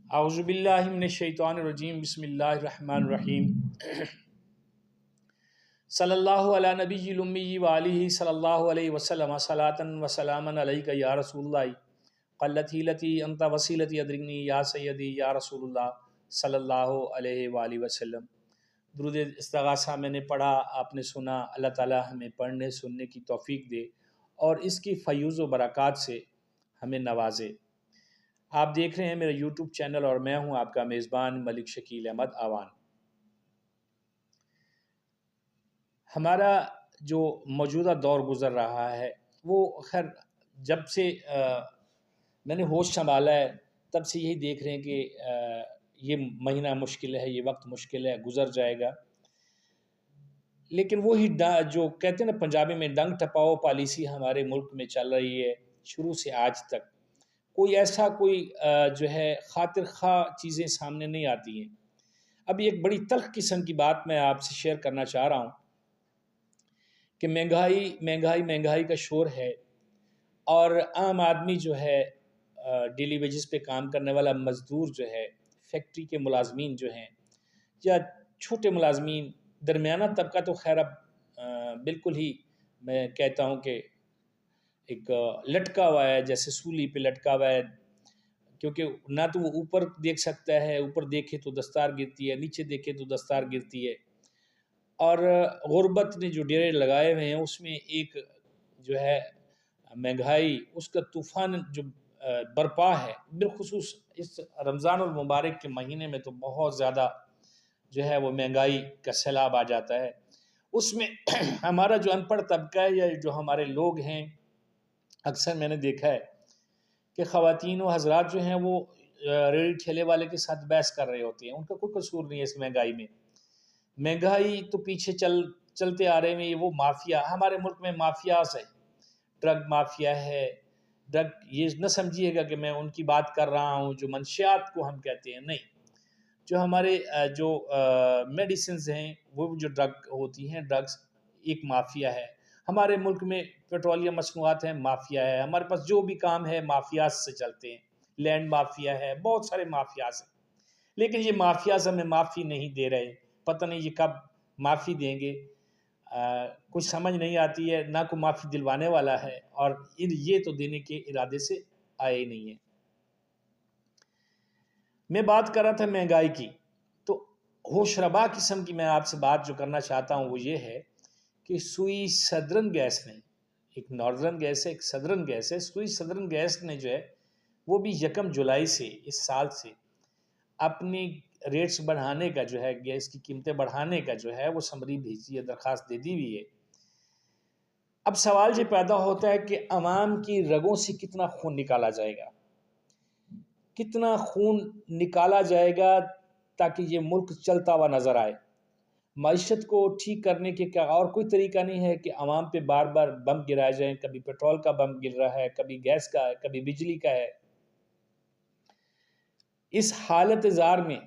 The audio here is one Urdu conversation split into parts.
اعوذ باللہ من الشیطان الرجیم بسم اللہ الرحمن الرحیم صلی اللہ علی نبی الامی وآلہ صلی اللہ علیہ وسلم صلاۃ و سلاما علیک یا رسول اللہ قلت حیلتی انت وسیلتی ادرکنی یا سیدی یا رسول اللہ صلی اللہ علیہ وآلہ وسلم۔ درود استغاثہ میں نے پڑھا، آپ نے سنا۔ اللہ تعالی ہمیں پڑھنے سننے کی توفیق دے اور اس کی فیوز و برکات سے ہمیں نوازے۔ آپ دیکھ رہے ہیں میرا یوٹیوب چینل اور میں ہوں آپ کا میزبان ملک شکیل احمد آوان۔ ہمارا جو موجودہ دور گزر رہا ہے وہ خیر جب سے میں نے ہوش سنبھالا ہے تب سے یہی دیکھ رہے ہیں کہ یہ مہینہ مشکل ہے، یہ وقت مشکل ہے، گزر جائے گا، لیکن وہی جو کہتے ہیں نا پنجابی میں ڈنگ ٹپاؤ پالیسی ہمارے ملک میں چل رہی ہے شروع سے آج تک۔ کوئی جو ہے خاطر خواہ چیزیں سامنے نہیں آتی ہیں۔ ابھی ایک بڑی تلخ قسم کی بات میں آپ سے شیئر کرنا چاہ رہا ہوں کہ مہنگائی کا شور ہے، اور عام آدمی جو ہے ڈیلی ویجز پہ کام کرنے والا مزدور جو ہے، فیکٹری کے ملازمین جو ہیں یا چھوٹے ملازمین، درمیانہ طبقہ تو خیر اب بالکل ہی میں کہتا ہوں کہ ایک لٹکا ہوا ہے، جیسے سولی پہ لٹکا ہوا ہے، کیونکہ نہ تو وہ اوپر دیکھ سکتا ہے، اوپر دیکھے تو دستار گرتی ہے، نیچے دیکھے تو دستار گرتی ہے، اور غربت نے جو ڈیرے لگائے ہوئے ہیں اس میں ایک جو ہے مہنگائی، اس کا طوفان جو برپا ہے، بالخصوص اس رمضان المبارک کے مہینے میں تو بہت زیادہ جو ہے وہ مہنگائی کا سیلاب آ جاتا ہے۔ اس میں ہمارا جو ان پڑھ طبقہ ہے یا جو ہمارے لوگ ہیں، اکثر میں نے دیکھا ہے کہ خواتین و حضرات جو ہیں وہ ریڑھی ٹھیلے والے کے ساتھ بحث کر رہے ہوتے ہیں، ان کا کوئی قصور نہیں ہے اس مہنگائی میں۔ مہنگائی تو پیچھے چلتے آ رہے ہیں، وہ مافیا ہمارے ملک میں مافیاز ہے، ڈرگ مافیا ہے۔ ڈرگ یہ نہ سمجھیے گا کہ میں ان کی بات کر رہا ہوں جو منشیات کو ہم کہتے ہیں، نہیں، جو ہمارے جو میڈیسنز ہیں وہ جو ڈرگ ہوتی ہیں، ڈرگز ایک مافیا ہے۔ ہمارے ملک میں پیٹرولیم مصنوعات ہیں، مافیا ہے۔ ہمارے پاس جو بھی کام ہے مافیاز سے چلتے ہیں، لینڈ مافیا ہے، بہت سارے مافیاز ہیں، لیکن یہ مافیاز ہمیں معافی نہیں دے رہے، پتہ نہیں یہ کب معافی دیں گے، کچھ سمجھ نہیں آتی ہے، نہ کوئی معافی دلوانے والا ہے، اور یہ تو دینے کے ارادے سے آئے ہی نہیں ہیں۔ میں بات کر رہا تھا مہنگائی کی، تو ہوش ربا قسم کی میں آپ سے بات جو کرنا چاہتا ہوں وہ یہ ہے کہ سوئی سدرن گیس نے، ایک ناردرن گیس ہے، ایک سدرن گیس ہے، سوئی سدرن گیس نے جو ہے وہ بھی 1 جولائی سے اس سال سے اپنی ریٹس بڑھانے کا جو ہے، گیس کی قیمتیں بڑھانے کا جو ہے وہ سمری بھیجی ہے، درخواست دے دی ہوئی ہے۔ اب سوال یہ پیدا ہوتا ہے کہ عوام کی رگوں سے کتنا خون نکالا جائے گا، کتنا خون نکالا جائے گا تاکہ یہ ملک چلتا ہوا نظر آئے۔ معیشت کو ٹھیک کرنے کے کیا اور کوئی طریقہ نہیں ہے کہ عوام پہ بار بار بم گرائے جائیں، کبھی پیٹرول کا بم گر رہا ہے، کبھی گیس کا ہے، کبھی بجلی کا ہے۔ اس حالت زار میں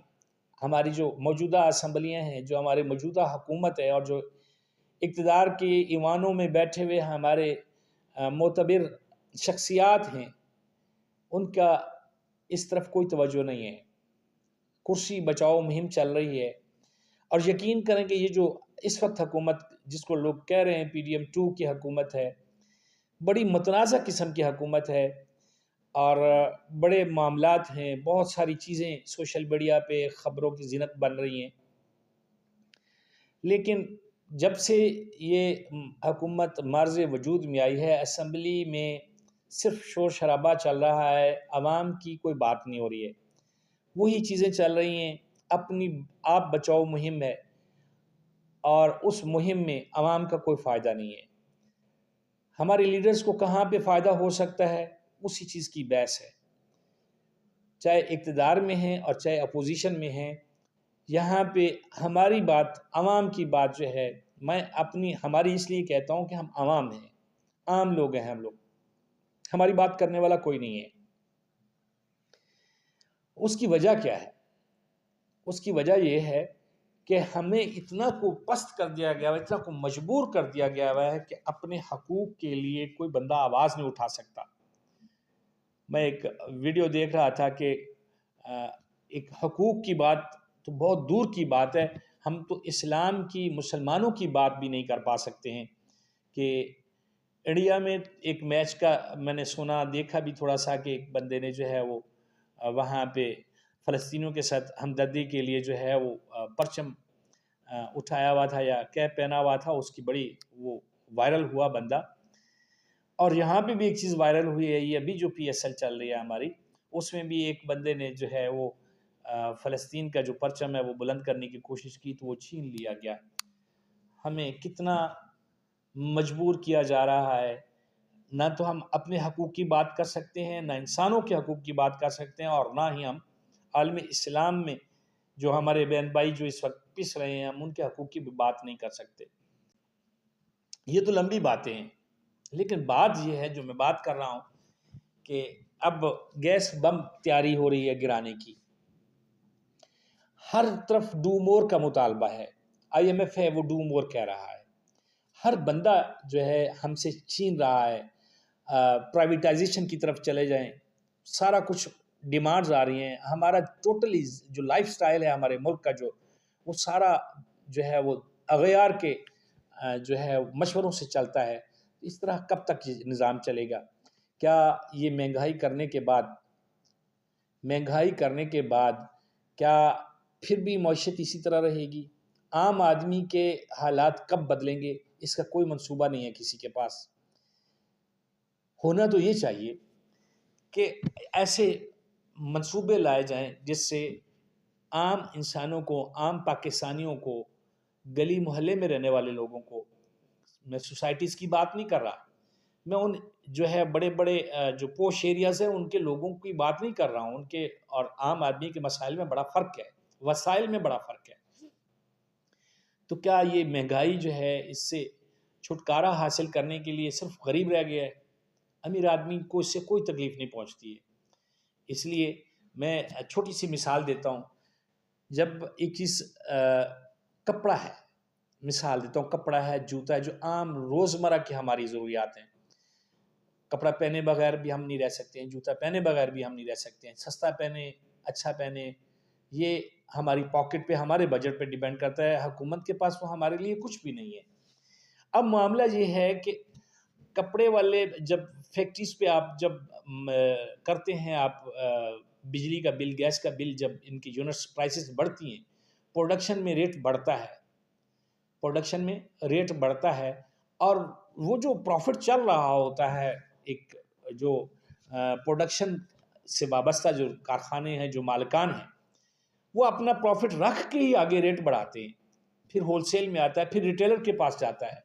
ہماری جو موجودہ اسمبلیاں ہیں، جو ہماری موجودہ حکومت ہے، اور جو اقتدار کے ایوانوں میں بیٹھے ہوئے ہمارے معتبر شخصیات ہیں، ان کا اس طرف کوئی توجہ نہیں ہے۔ کرسی بچاؤ مہم چل رہی ہے، اور یقین کریں کہ یہ جو اس وقت حکومت جس کو لوگ کہہ رہے ہیں PDM-2 کی حکومت ہے، بڑی متنازع قسم کی حکومت ہے، اور بڑے معاملات ہیں، بہت ساری چیزیں سوشل میڈیا پہ خبروں کی زینت بن رہی ہیں، لیکن جب سے یہ حکومت معرض وجود میں آئی ہے، اسمبلی میں صرف شور شرابہ چل رہا ہے، عوام کی کوئی بات نہیں ہو رہی ہے، وہی چیزیں چل رہی ہیں، اپنی آپ بچاؤ مہم ہے، اور اس مہم میں عوام کا کوئی فائدہ نہیں ہے۔ ہمارے لیڈرز کو کہاں پہ فائدہ ہو سکتا ہے، اسی چیز کی بحث ہے، چاہے اقتدار میں ہیں اور چاہے اپوزیشن میں ہیں۔ یہاں پہ ہماری بات، عوام کی بات جو ہے، میں ہماری اس لیے کہتا ہوں کہ ہم عوام ہیں، عام لوگ ہیں، ہم لوگ، ہماری بات کرنے والا کوئی نہیں ہے۔ اس کی وجہ کیا ہے؟ اس کی وجہ یہ ہے کہ ہمیں اتنا کو پست کر دیا گیا ہے، اتنا کو مجبور کر دیا گیا ہے کہ اپنے حقوق کے لیے کوئی بندہ آواز نہیں اٹھا سکتا۔ میں ایک ویڈیو دیکھ رہا تھا کہ ایک حقوق کی بات تو بہت دور کی بات ہے، ہم تو اسلام کی، مسلمانوں کی بات بھی نہیں کر پا سکتے ہیں کہ انڈیا میں ایک میچ کا میں نے سنا دیکھا بھی تھوڑا سا کہ ایک بندے نے جو ہے وہ وہاں پہ فلسطینیوں کے ساتھ ہمدردی کے لیے جو ہے وہ پرچم اٹھایا ہوا تھا یا کیپ پہنا ہوا تھا، اس کی بڑی وہ وائرل ہوا بندہ. اور یہاں پہ بھی ایک چیز وائرل ہوئی ہے، یہ ابھی جو پی ایس ایل چل رہی ہے ہماری، اس میں بھی ایک بندے نے جو ہے وہ فلسطین کا جو پرچم ہے وہ بلند کرنے کی کوشش کی تو وہ چھین لیا گیا. ہمیں کتنا مجبور کیا جا رہا ہے، نہ تو ہم اپنے حقوق کی بات کر سکتے ہیں، نہ انسانوں کے حقوق کی بات کر سکتے ہیں، اور نہ ہی ہم عالم اسلام میں جو ہمارے بہن بھائی جو اس وقت پس رہے ہیں ہم ان کے حقوق کی بھی بات نہیں کر سکتے. یہ تو لمبی باتیں ہیں، لیکن بات یہ ہے جو میں بات کر رہا ہوں کہ اب گیس بم تیاری ہو رہی ہے گرانے کی، ہر طرف ڈو مور کا مطالبہ ہے، آئی ایم ایف ہے وہ ڈو مور کہہ رہا ہے، ہر بندہ جو ہے ہم سے چھین رہا ہے. پرائیویٹائزیشن کی طرف چلے جائیں، سارا کچھ ڈیمانڈز آ رہی ہیں، ہمارا ٹوٹلی جو لائف سٹائل ہے ہمارے ملک کا جو وہ سارا جو ہے وہ اغیار کے جو ہے مشوروں سے چلتا ہے. اس طرح کب تک یہ نظام چلے گا؟ کیا یہ مہنگائی کرنے کے بعد کیا پھر بھی معیشت اسی طرح رہے گی؟ عام آدمی کے حالات کب بدلیں گے؟ اس کا کوئی منصوبہ نہیں ہے کسی کے پاس. ہونا تو یہ چاہیے کہ ایسے منصوبے لائے جائیں جس سے عام انسانوں کو، عام پاکستانیوں کو، گلی محلے میں رہنے والے لوگوں کو، میں سوسائٹیز کی بات نہیں کر رہا، میں ان جو ہے بڑے بڑے جو پوش ایریاز ہیں ان کے لوگوں کی بات نہیں کر رہا ہوں، ان کے اور عام آدمی کے مسائل میں بڑا فرق ہے، وسائل میں بڑا فرق ہے. تو کیا یہ مہنگائی جو ہے اس سے چھٹکارا حاصل کرنے کے لیے صرف غریب رہ گیا ہے؟ امیر آدمی کو اس سے کوئی تکلیف نہیں پہنچتی ہے. اس لیے میں چھوٹی سی مثال دیتا ہوں. جب ایک چیز کپڑا ہے، مثال دیتا ہوں، کپڑا ہے، جوتا ہے، جو عام روزمرہ کی ہماری ضروریات ہیں. کپڑا پہنے بغیر بھی ہم نہیں رہ سکتے ہیں، جوتا پہنے بغیر بھی ہم نہیں رہ سکتے ہیں. سستا پہنے، اچھا پہنے، یہ ہماری پاکٹ پہ، ہمارے بجٹ پہ ڈیپینڈ کرتا ہے. حکومت کے پاس وہ ہمارے لیے کچھ بھی نہیں ہے. اب معاملہ یہ ہے کہ کپڑے والے جب فیکٹریز پہ آپ جب کرتے ہیں، آپ بجلی کا بل، گیس کا بل، جب ان کی یونٹس پرائسز بڑھتی ہیں، پروڈکشن میں ریٹ بڑھتا ہے، اور وہ جو پروفٹ چل رہا ہوتا ہے، ایک جو پروڈکشن سے وابستہ جو کارخانے ہیں، جو مالکان ہیں، وہ اپنا پروفٹ رکھ کے ہی آگے ریٹ بڑھاتے ہیں، پھر ہول سیل میں آتا ہے، پھر ریٹیلر کے پاس جاتا ہے.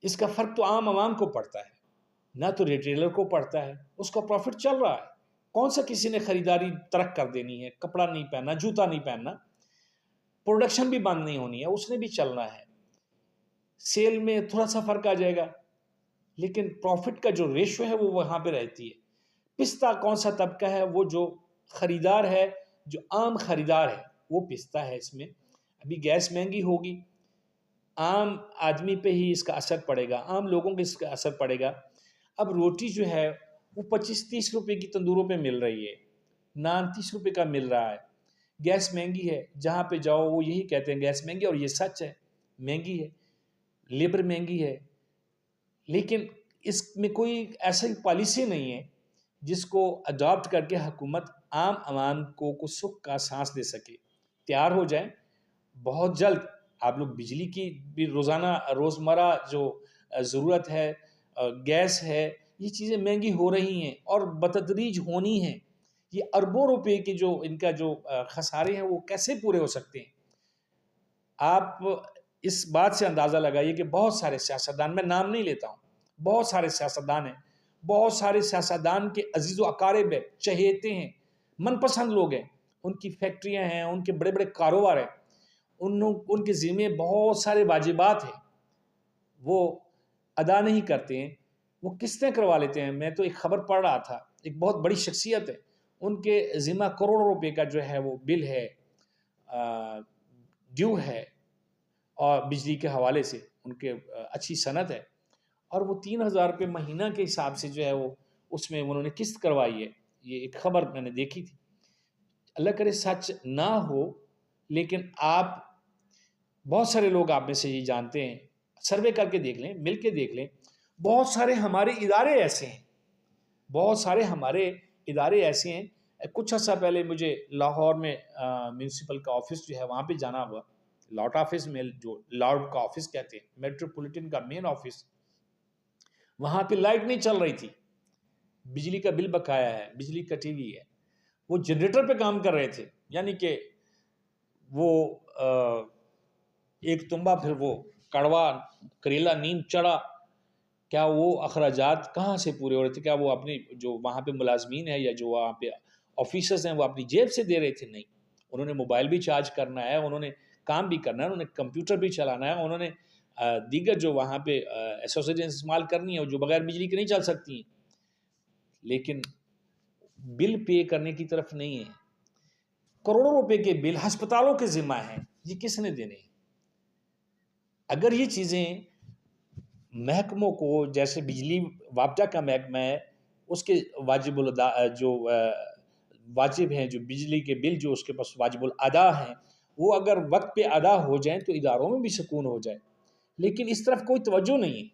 اس کا فرق تو عام عوام کو پڑتا ہے، نہ تو ریٹیلر کو پڑتا ہے. اس کا پروفٹ چل رہا ہے، کون سا کسی نے خریداری ترک کر دینی ہے؟ کپڑا نہیں پہننا، جوتا نہیں پہننا، پروڈکشن بھی بند نہیں ہونی ہے، اس نے بھی چلنا ہے. سیل میں تھوڑا سا فرق آ جائے گا، لیکن پروفٹ کا جو ریشو ہے وہ وہاں پہ رہتی ہے. پستا کون سا طبقہ ہے؟ وہ جو خریدار ہے، جو عام خریدار ہے، وہ پستا ہے. اس میں ابھی گیس مہنگی ہوگی، عام آدمی پہ ہی اس کا اثر پڑے گا، عام لوگوں پہ اس کا اثر پڑے گا. اب روٹی جو ہے وہ 25-30 روپے کی تندوروں پہ مل رہی ہے، نان 30 روپے کا مل رہا ہے. گیس مہنگی ہے، جہاں پہ جاؤ وہ یہی کہتے ہیں گیس مہنگی، اور یہ سچ ہے، مہنگی ہے. لیبر مہنگی ہے، لیکن اس میں کوئی ایسی پالیسی نہیں ہے جس کو اڈاپٹ کر کے حکومت عام عوام کو سکھ کا سانس دے سکے. تیار ہو جائیں بہت جلد. آپ لوگ بجلی کی بھی روزمرہ جو ضرورت ہے، گیس ہے، یہ چیزیں مہنگی ہو رہی ہیں اور بتدریج ہونی ہیں. یہ اربوں روپے کے جو ان کا جو خسارے ہیں وہ کیسے پورے ہو سکتے ہیں؟ آپ اس بات سے اندازہ لگائیے کہ بہت سارے سیاستدان، میں نام نہیں لیتا ہوں، بہت سارے سیاستدان ہیں، بہت سارے سیاستدان کے عزیز و اقارب ہیں، چہیتے ہیں، من پسند لوگ ہیں، ان کی فیکٹریاں ہیں، ان کے بڑے بڑے کاروبار ہیں، ان کے ذمہ بہت سارے واجبات ہیں، وہ ادا نہیں کرتے ہیں، وہ قسطیں کروا لیتے ہیں. میں تو ایک خبر پڑھ رہا تھا، ایک بہت بڑی شخصیت ہے، ان کے ذمہ کروڑوں روپے کا جو ہے وہ بل ہے، ڈیو ہے، اور بجلی کے حوالے سے ان کے اچھی صنعت ہے، اور وہ 3,000 روپے مہینہ کے حساب سے جو ہے وہ اس میں انہوں نے قسط کروائی ہے. یہ ایک خبر میں نے دیکھی تھی. اللہ کرے سچ نہ ہو، لیکن آپ بہت سارے لوگ آپ میں سے یہ جانتے ہیں، سروے کر کے دیکھ لیں، مل کے دیکھ لیں، بہت سارے ہمارے ادارے ایسے ہیں، بہت سارے ہمارے ادارے ایسے ہیں. کچھ عرصہ پہلے مجھے لاہور میں میونسپل کا آفس جو ہے وہاں پہ جانا ہوا، لاٹ آفس میں، جو لاڈ کا آفس کہتے ہیں، میٹروپولیٹن کا مین آفس. وہاں پہ لائٹ نہیں چل رہی تھی، بجلی کا بل بقایا ہے، بجلی کٹی ہوئی ہے. وہ جنریٹر پہ کام کر رہے تھے، یعنی کہ وہ ایک تنبا، پھر وہ کڑوا کریلا نیند چڑھا. کیا وہ اخراجات کہاں سے پورے ہو رہے تھے؟ کیا وہ اپنی جو وہاں پہ ملازمین ہیں یا جو وہاں پہ آفیسرز ہیں وہ اپنی جیب سے دے رہے تھے؟ نہیں، انہوں نے موبائل بھی چارج کرنا ہے، انہوں نے کام بھی کرنا ہے، انہوں نے کمپیوٹر بھی چلانا ہے، انہوں نے دیگر جو وہاں پہ ایسوسیشن استعمال کرنی ہے جو بغیر بجلی کے نہیں چل سکتی ہیں. لیکن بل پے کرنے کی طرف نہیں ہے. کروڑوں روپے کے بل ہسپتالوں کے ذمہ ہیں، یہ کس نے دینے ہیں؟ اگر یہ چیزیں محکموں کو، جیسے بجلی وابطہ کا محکمہ ہے، اس کے واجب جو واجب ہیں، جو بجلی کے بل جو اس کے پاس واجب الادا ہیں، وہ اگر وقت پہ ادا ہو جائیں تو اداروں میں بھی سکون ہو جائے. لیکن اس طرف کوئی توجہ نہیں ہے.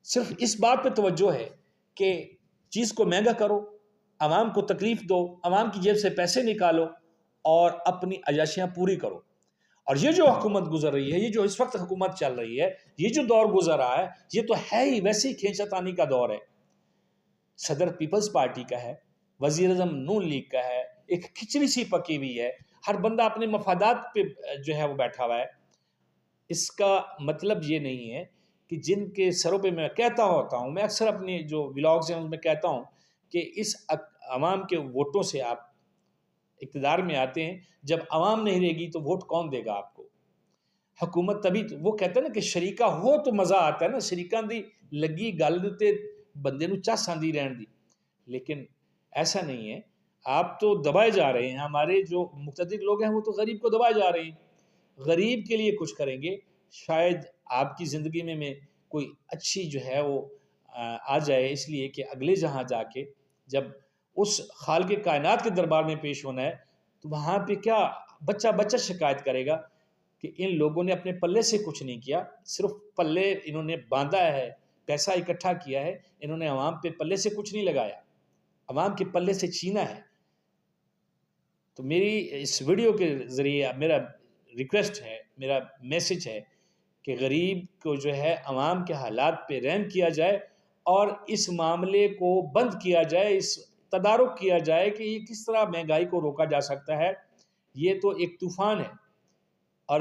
صرف اس بات پہ توجہ ہے کہ چیز کو مہنگا کرو، عوام کو تکلیف دو، عوام کی جیب سے پیسے نکالو اور اپنی عیاشیاں پوری کرو. اور یہ جو حکومت گزر رہی ہے، یہ جو اس وقت حکومت چل رہی ہے، یہ جو دور گزر رہا ہے، یہ تو ہے ہی ویسے ہی کھینچتانی کا دور ہے. صدر پیپلز پارٹی کا ہے، وزیر اعظم نون لیگ کا ہے، ایک کھچڑی سی پکی ہوئی ہے، ہر بندہ اپنے مفادات پہ جو ہے وہ بیٹھا ہوا ہے. اس کا مطلب یہ نہیں ہے کہ جن کے سروں پہ میں کہتا ہوتا ہوں، میں اکثر اپنے جو ولاگز ہیں ان میں کہتا ہوں کہ اس عوام کے ووٹوں سے آپ اقتدار میں آتے ہیں. جب عوام نہیں رہے گی تو ووٹ کون دے گا آپ کو؟ حکومت تبھی وہ کہتا ہے نا کہ شریکہ ہو تو مزہ آتا ہے نا، شریکاں دی لگی گل تے بندے نو چس آندی رہن دی. لیکن ایسا نہیں ہے، آپ تو دبائے جا رہے ہیں. ہمارے جو مقتدر لوگ ہیں وہ تو غریب کو دبائے جا رہے ہیں. غریب کے لیے کچھ کریں گے، شاید آپ کی زندگی میں کوئی اچھی جو ہے وہ آ جائے. اس لیے کہ اگلے جہاں جا کے جب اس خالق کائنات کے دربار میں پیش ہونا ہے تو وہاں پہ کیا بچہ بچہ شکایت کرے گا کہ ان لوگوں نے اپنے پلے سے کچھ نہیں کیا، صرف پلے انہوں نے باندھا ہے، پیسہ اکٹھا کیا ہے، انہوں نے عوام پہ پلے سے کچھ نہیں لگایا، عوام کے پلے سے چھینا ہے. تو میری اس ویڈیو کے ذریعے میرا ریکویسٹ ہے، میرا میسج ہے کہ غریب کو جو ہے عوام کے حالات پہ رحم کیا جائے اور اس معاملے کو بند کیا جائے، اس تدارک کیا جائے کہ یہ کس طرح مہنگائی کو روکا جا سکتا ہے. یہ تو ایک طوفان ہے، اور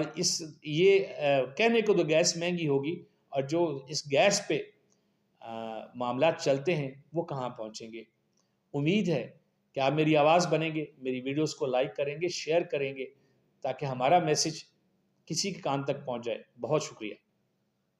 یہ کہنے کو تو گیس مہنگی ہوگی، اور جو اس گیس پہ معاملات چلتے ہیں وہ کہاں پہنچیں گے. امید ہے کہ آپ میری آواز بنیں گے، میری ویڈیوز کو لائک کریں گے، شیئر کریں گے، تاکہ ہمارا میسج کسی کے کان تک پہنچ جائے. بہت شکریہ.